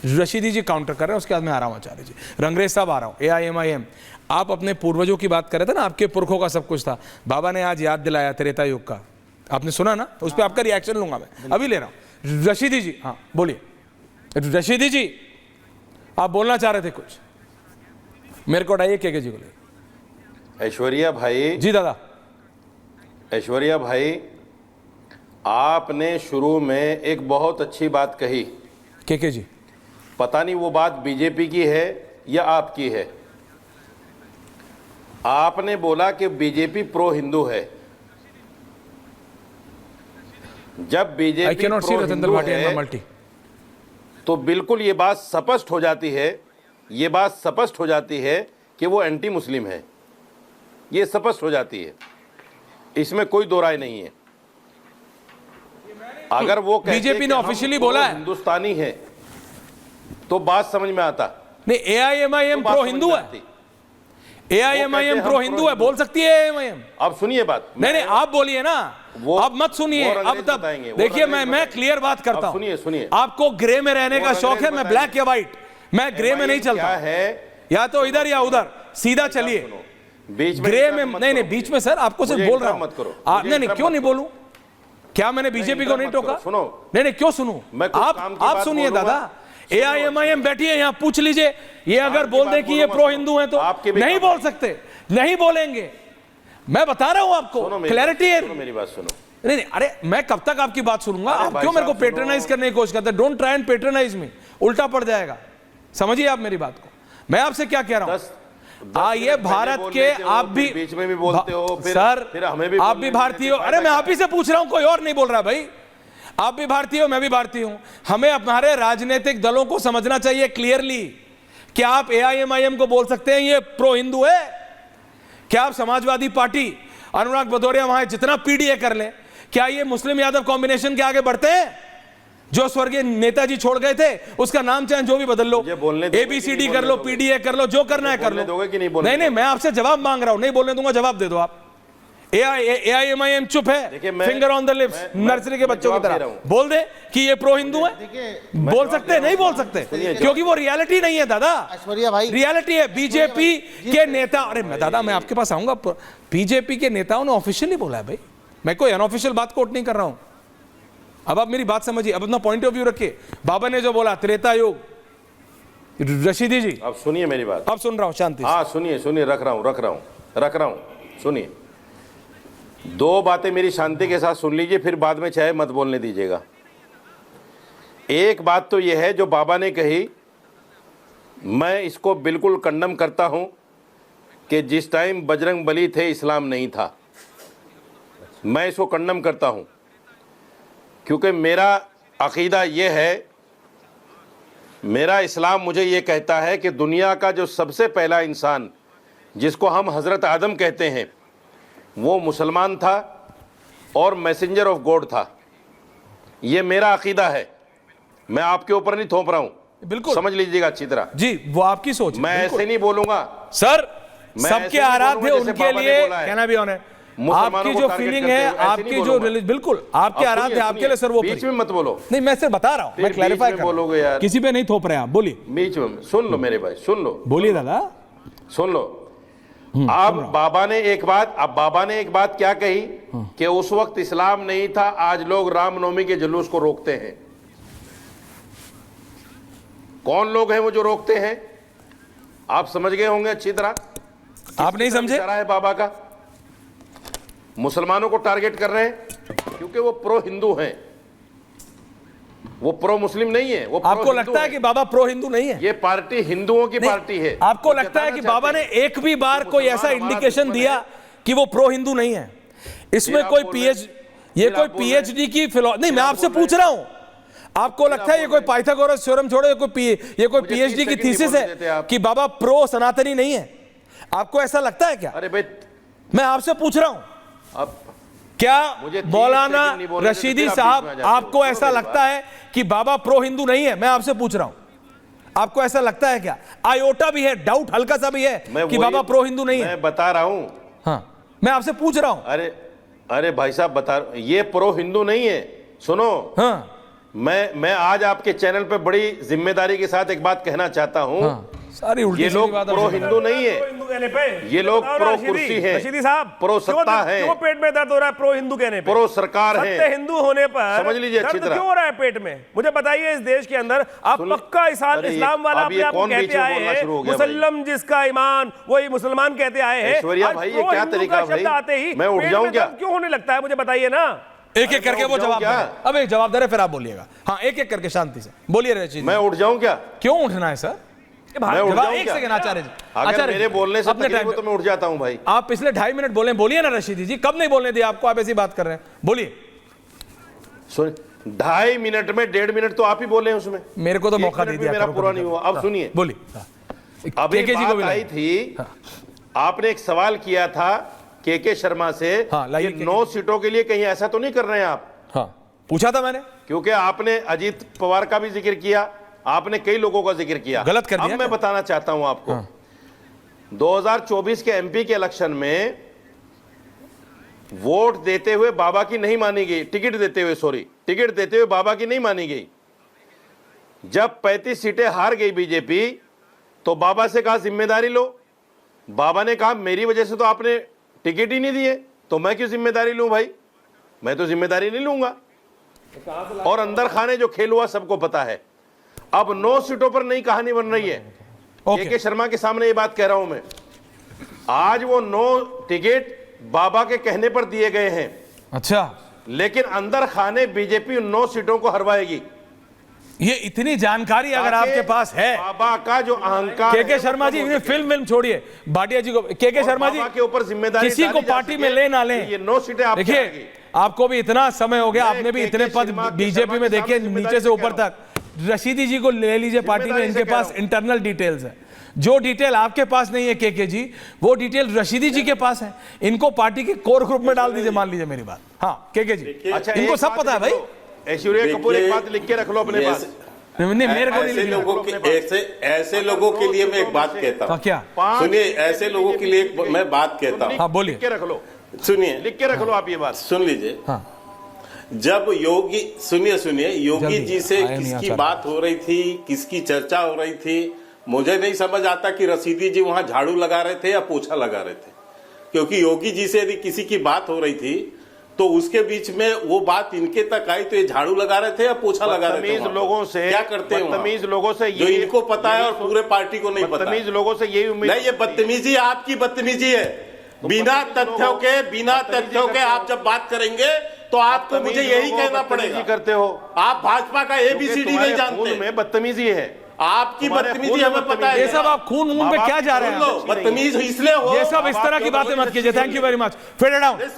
रशीदी जी counter कर रहे हैं, उसके बाद मैं आ रहा हूँ आचार्य जी। रंगरेज साहब आ रहा हूँ। AIMIM, आप अपने पूर्वजों की बात कर रहे थे ना, आपके पुरखों का सब कुछ था। बाबा ने आज याद दिलाया त्रेता युग का, आपने सुना ना, उस पर आपका रिएक्शन लूंगा मैं, अभी ले रहा हूँ। रशीदी जी, हाँ बोलिए। रशीदी जी आप बोलना चाह रहे थे कुछ, मेरे को उठाइए के जी को ले। ऐश्वर्या भाई जी दादा। ऐश्वर्या भाई, आपने शुरू में एक बहुत अच्छी बात कही, के जी, पता नहीं वो बात बीजेपी की है या आपकी है। आपने बोला कि बीजेपी प्रो हिंदू है। जब बीजेपी प्रो हिंदू है तो बिल्कुल ये बात स्पष्ट हो जाती है, ये बात स्पष्ट हो जाती है कि वो एंटी मुस्लिम है, ये स्पष्ट हो जाती है, इसमें कोई दो राय नहीं है। अगर वो बीजेपी ने ऑफिशियली बोला है हिंदुस्तानी है तो बात समझ में आता। नहीं, AIMIM प्रो हिंदू है, AIMIM प्रो हिंदू है, बोल सकती है AIMIM। अब सुनिए बात, नहीं नहीं आप बोलिए ना, अब मत सुनिए, अब तब देखिए मैं क्लियर बात करता हूं। सुनिए सुनिए, आपको ग्रे में रहने का शौक है, मैं ब्लैक या व्हाइट, मैं ग्रे में नहीं चलता है, या तो इधर या उधर, सीधा चलिए। बीच में ग्रे में नहीं नहीं, बीच में सर आपको सिर्फ बोल रहा हूं, मत करो। नहीं नहीं क्यों नहीं बोलूं, क्या मैंने बीजेपी को नहीं टोका? सुनो, नहीं नहीं क्यों सुनूं, आप सुनिए दादा। AIMIM बैठी है यहाँ, पूछ लीजिए, ये अगर बोल दे कि ये प्रो हिंदू है तो नहीं बोल सकते, नहीं बोलेंगे। मैं बता रहा हूं आपको, क्लैरिटी है। मेरी बात सुनो। नहीं नहीं, अरे मैं कब तक आपकी बात सुनूंगा? आप क्यों मेरे को पेट्रोनाइज करने की कोशिश करते हैं? डोंट ट्राई एंड पेट्रोनाइज मी, उल्टा पड़ जाएगा। समझिए आप मेरी बात को, मैं आपसे क्या कह रहा हूं। ये भारत के, आप भी बीच में भी बोलते हो सर, फिर हमें भी आप भी भारतीय हो। अरे मैं आप ही से पूछ रहा हूं, कोई और नहीं बोल रहा भाई। आप भी भारतीय हो, मैं भी भारतीय हूं। हमें हमारे राजनीतिक दलों को समझना चाहिए क्लियरली। क्या आप AIMIM को बोल सकते हैं ये प्रो हिंदू है? क्या आप समाजवादी पार्टी, अनुराग भदौरिया वहां जितना PDA कर ले, क्या ये मुस्लिम यादव कॉम्बिनेशन के आगे बढ़ते हैं? जो स्वर्गीय नेताजी छोड़ गए थे, उसका नाम चाहे जो भी बदल लो, ABCD कर लो, PDA कर लो, जो करना है कर लो। नहीं नहीं, मैं आपसे जवाब मांग रहा हूं, नहीं बोलने दूंगा, जवाब दे दो आप। AIMIM चुप है, finger on the lips, nursery के बच्चों की तरह बोल दे कि ये प्रो हिंदू है। बोल सकते हैं? नहीं बोल सकते, क्योंकि वो रियलिटी नहीं है दादा। ऐश्वर्या भाई, रियलिटी है। बीजेपी के नेता, अरे मैं दादा मैं आपके पास आऊंगा, बीजेपी के नेताओं ने ऑफिशियली बोला है भाई, मैं कोई अनऑफिशियल बात कोट नहीं कर रहा हूं। अब आप मेरी बात समझिए, अब अपना पॉइंट ऑफ व्यू रखिए। बाबा ने जो बोला त्रेता युग, रशीदी जी अब सुनिए मेरी बात। अब सुन रहा हूं शांति। हाँ सुनिए सुनिए, रख रहा हूं, सुनिए। दो बातें मेरी शांति के साथ सुन लीजिए, फिर बाद में चाहे मत बोलने दीजिएगा। एक बात तो यह है जो बाबा ने कही, मैं इसको बिल्कुल कंडम करता हूं कि जिस टाइम बजरंग बली थे इस्लाम नहीं था। मैं इसको कंडम करता हूं क्योंकि मेरा अकीदा यह है, मेरा इस्लाम मुझे ये कहता है कि दुनिया का जो सबसे पहला इंसान जिसको हम हज़रत आदम कहते हैं वो मुसलमान था और मैसेंजर ऑफ गॉड था। ये मेरा अकीदा है, मैं आपके ऊपर नहीं थोप रहा हूं, बिल्कुल समझ लीजिएगा अच्छी तरह जी, वो आपकी सोच। मैं ऐसे नहीं बोलूंगा सर, सबके आराध्य उनके लिए कहना भी होना है। आपकी जो फीलिंग है, आपकी जो बिल्कुल आपके आराध्य आपके लिए सर्वोपरि। बीच में मत बोलो, नहीं मैं सिर्फ बता रहा हूं, मैं क्लैरिफाई कर बोलोगे यार, किसी पे नहीं थोप रहे आप, बोलिए। बीच में सुन लो मेरे भाई, सुन लो, बोलिए दादा, सुन लो। अब बाबा ने एक बात क्या कही कि उस वक्त इस्लाम नहीं था, आज लोग रामनवमी के जुलूस को रोकते हैं। कौन लोग हैं वो जो रोकते हैं? आप समझ गए होंगे अच्छी तरह। आप नहीं समझे? है बाबा का मुसलमानों को टारगेट कर रहे हैं क्योंकि वो प्रो हिंदू हैं, वो प्रो मुस्लिम नहीं है। वो आपको लगता है कि बाबा प्रो हिंदू नहीं है? ये पार्टी हिंदुओं की पार्टी है। आपको लगता है कि बाबा ने एक भी बार कोई ऐसा इंडिकेशन दिया कि वो प्रो हिंदू नहीं है? इसमें कोई पीएचडी की नहीं, मैं आपसे पूछ रहा हूं, आपको लगता है ये कोई पाइथागोरस थ्योरम छोड़ो, ये कोई पीएचडी की थीसिस है कि बाबा प्रो सनातनी नहीं है? आपको ऐसा लगता है क्या? अरे भाई मैं आपसे पूछ रहा हूं, अब क्या मौलाना रशीदी साहब आपको ऐसा लगता है कि बाबा प्रो हिंदू नहीं है? मैं आपसे पूछ रहा हूं, आपको ऐसा लगता है क्या? आयोटा भी है, डाउट हल्का सा भी है कि बाबा प्रो हिंदू नहीं है? मैं बता रहा हूं। हाँ, मैं आपसे पूछ रहा हूं। अरे भाई साहब बता, ये प्रो हिंदू नहीं है, सुनो। हाँ, मैं आज आपके चैनल पे बड़ी जिम्मेदारी के साथ एक बात कहना चाहता हूँ। हाँ, सारी उल्टी ये सीधी लोग बात आप प्रो सुना। हिंदू नहीं है, प्रो हिंदू कहने पे ये लोग बताओ प्रो रशीदी, कुर्सी हैं, रशीदी साहब प्रो सत्ता क्यों- हैं, क्यों पेट में दर्द हो रहा है प्रो हिंदू कहने पे? प्रो सरकार सत्य है। हिंदू होने पर समझ लीजिए अच्छी दर्द तरह। क्यों हो रहा है पेट में? मुझे बताइए, इस देश के अंदर आप सुन- पक्का अरे ये- इस्लाम वाला अब अपने ये आप को कौन बीच कहते में आए बोलना हैं, शुरू हो गया भाई? मुसल्लम जिसका ईमान वही मुसलमान कहते आए हैं। ऐश्वर्या आज भाई, ये प्रो क्या हिंदू तरीका का शब्द भाई? आते ही मैं उठ पेट जाऊं में क्या? दर्द क्यों होने लगता है? मुझे बताइए ना। एक एक करके वो उठ जाऊं जवाब क्या? दे रहे। अब एक जवाब दे रहे, फिर आप बोलिएगा। हाँ, एक एक करके शांति से बोलिए रशीद। मैं उठ जाऊं क्या? क्यों उठना है सर? मैं उठ जवाब जाऊं एक क्या? सेकंड आचार्य जी। अगर आचार्य मेरे जी, बोलने से अपने तकलीफ टाइम हो तो मैं उठ जाता हूं भाई। आप पिछले 2.5 मिनट बोले, बोलिए ना रशीदी जी, कब नहीं बोलने दिया आपको? आप ऐसी बात कर रहे हैं, बोलिए। सुन, 2.5 मिनट में 1.5 मिनट तो आप ही बोले हैं उसमें। मेरे को तो 1 मौका मिनट दे भी दिया मेरा करो पूरा कभी नहीं कभी। हुआ। अब हाँ, सुनिए, बोलिए। हाँ। अभी केके जी को बात भी आई लाइए। थी, आपने एक सवाल किया था केके शर्मा से हाँ, लाइए कि केके 9 सीटों के लिए कहीं ऐसा तो नहीं कर रहे हैं आप? हाँ, पूछा था मैंने। क्योंकि आपने अजीत पवार का भी जिक्र किया, आपने कई लोगों का जिक्र किया। गलत कर दिया अब मैं क्या? बताना चाहता हूं आपको, हाँ। 2024 के एमपी के इलेक्शन में वोट देते हुए बाबा की नहीं मानी गई, टिकट देते हुए बाबा की नहीं मानी गई। जब 35 सीटें हार गई बीजेपी, तो बाबा से कहा जिम्मेदारी लो। बाबा ने कहा मेरी वजह से तो आपने टिकट ही नहीं दिए, तो मैं क्यों जिम्मेदारी लूं भाई? मैं तो जिम्मेदारी नहीं लूंगा। और अंदर खाने जो खेल हुआ सबको पता है। अब 9 सीटों पर नई कहानी बन रही है। ओके। केके शर्मा के सामने ये बात कह रहा हूं मैं। आज वो 9 टिकट बाबा के कहने पर दिए गए हैं, अच्छा, लेकिन अंदर खाने बीजेपी उन 9 सीटों को हरवाएगी। ये इतनी जानकारी अगर ताकि आपके पास है, बाबा का जो अहंकार केके है, शर्मा जी, वो ये फिल्म छोड़िए, भाटिया जी को, केके और शर्मा जी, बाबा के ऊपर जिम्मेदारी किसी को डाली जा पार्टी सके में ले ना ले, कि ये 9 सीटें आप देखिए आपको भी इतना समय हो गया, मैं आपने भी केके इतने पद शर्मा के बीजेपी में देखे, सामने नीचे से ऊपर जिम्मेदारी तक। रशीदी जी को ले लीजिए पार्टी में, जिम्मेदारी से इनके कह पास रहा हूं। इंटरनल डिटेल्स है। जो डिटेल आपके पास नहीं है केके जी, वो डिटेल रशीदी जी के पास है। इनको पार्टी के कोर ग्रुप में डाल दीजिए, मान लीजिए मेरी बात। हाँ केके जी, अच्छा, इनको एक सब बात पता है लिख भाई। लो। ऐश्वर्या कपूर, एक बात लिख के रख लो अपने पास। नहीं, मेरे को नहीं ऐसे लिखना। लोगों के ऐसे लोगों के लिए मैं एक बात कहता हाँ, हूँ। क्या? सुनिए, ऐसे लोगों के लिए मैं बात कहता हूँ। हाँ, बोलिए। लिख के रख लो, सुनिए, लिख के रख लो आप ये बात। सुन लीजिए। हाँ, जब योगी सुनिए योगी जल्दी, जी से आया नहीं किसकी आचार्य। बात हो रही थी, किसकी चर्चा हो रही थी, मुझे नहीं समझ आता कि रशीदी जी वहां झाड़ू लगा रहे थे या पोछा लगा रहे थे। क्योंकि योगी जी से यदि किसी की बात हो रही थी तो उसके बीच में वो बात इनके तक आई, तो ये झाड़ू लगा रहे थे या पोछा लगा रहे थे? बदतमीज वहां पर? लोगों से, क्या करते हैं? बदतमीज लोगों से जो इनको पता है और पूरे पार्टी को नहीं पता बदतमीज है। लोगों से यही उम्मीद नहीं, ये बदतमीजी आपकी बदतमीजी है। बिना तथ्यों के आप जब बात करेंगे तो आपको मुझे यही कहना पड़ेगा। करते हो आप भाजपा का एबीसीडी नहीं जानते। में बदतमीजी है, आपकी तुम्हारे बदतमीजी खून में हमें पता है। ये सब आप खून पे क्या जा रहे सुन लो, हैं? बदतमीज इसलिए हो। ये सब इस तरह की बातें मत कीजिए। Thank you very much. Fade down.